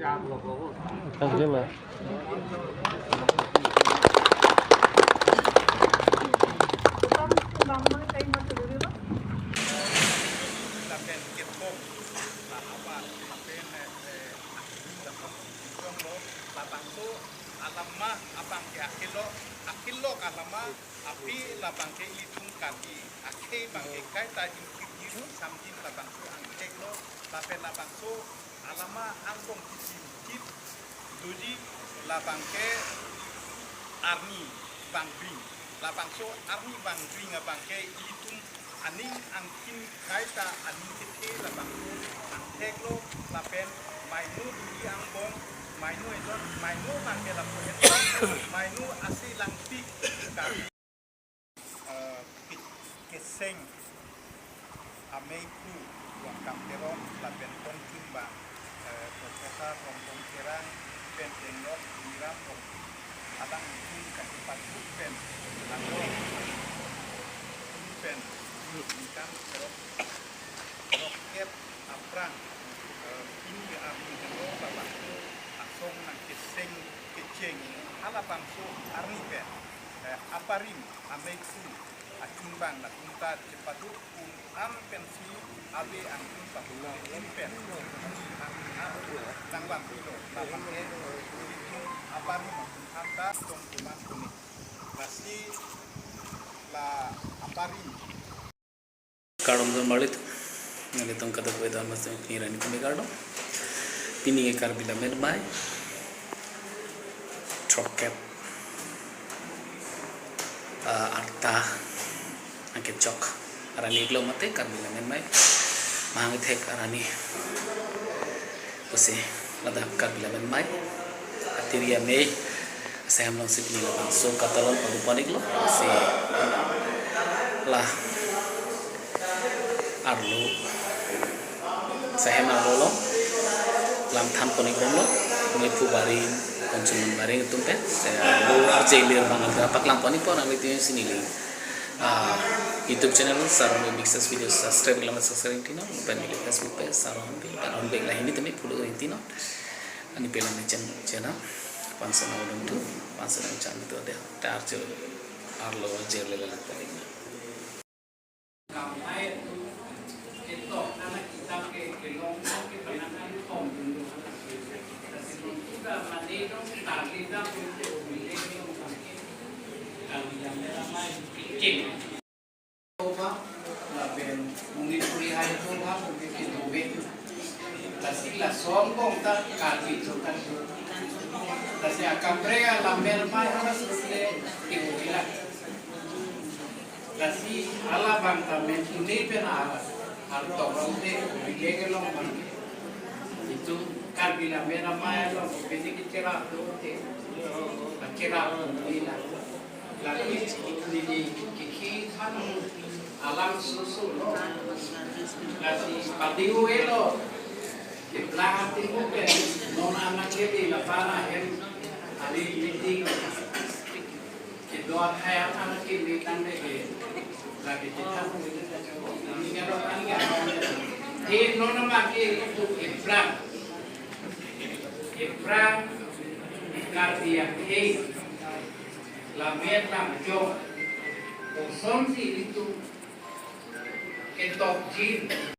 Tanggal lah. Alamah abang ke akilo kalama api labang ke litung kaki ake bang ke kai ta jiru samjin labang so angkelo lapen labang so alama angkong kip duji labang ke arni bang bring labang so arni bang bring abang ke litung aning angkin kai ta aning ke labang so angkelo lapen mainu duji angkong mainu itu mainu panggil apa ya mainu asli langpi kami keseng ameiku uang kamperon lapen kontimbang profesor rombong kerang pentenok miram abang itu kakipat pen atau pen ikan roket aprang ini api itu bapak song nang keseng keceng ala bangso arni pen aparim ameiku akimbang na kunta cepatu am pensi abe angin pakula pen tang bang kilo tapang itu aparim anta tong kumas kuni pasti la aparim kadom don malit ngali tong kada koy da mas kirani kumi kadom pininge karbila mermai troket arta angke chok arani glo mate karbila mermai mangi thek arani usse lada karbila mermai atiria me saya hamlong sipni la so katalon pagupanik lo se la arlo saya marolo lam tham konik romlo ngepu baring konsumen baring tumpe saya lu arjelir banget dapat lamponi pon ang itu sini li YouTube channel Saron Big Success video subscribe lam subscribe tino pen di Facebook pe Saron Big dan on back lah ini temi puluh tino ani pelan channel pansana odong tu pansana channel tu ada tarjo arlo jele la konik la sombong ta kaki kan kasi akambrega la merma horas le ikila kasi ala bang ta men tuni pena al to ronde bigege lo man itu karbi la merma lo bedi kitera do te akira ila la ni kiki kan alam susu lo kasi patiu elo belakang timur ke non anak kiri la para hem ali meeting kedua hayat anak kiri tanda ke lagi kita ini kalau aniga di non anak kiri itu Ibrahim kardia ke la merlam jo konsumsi itu ketok jin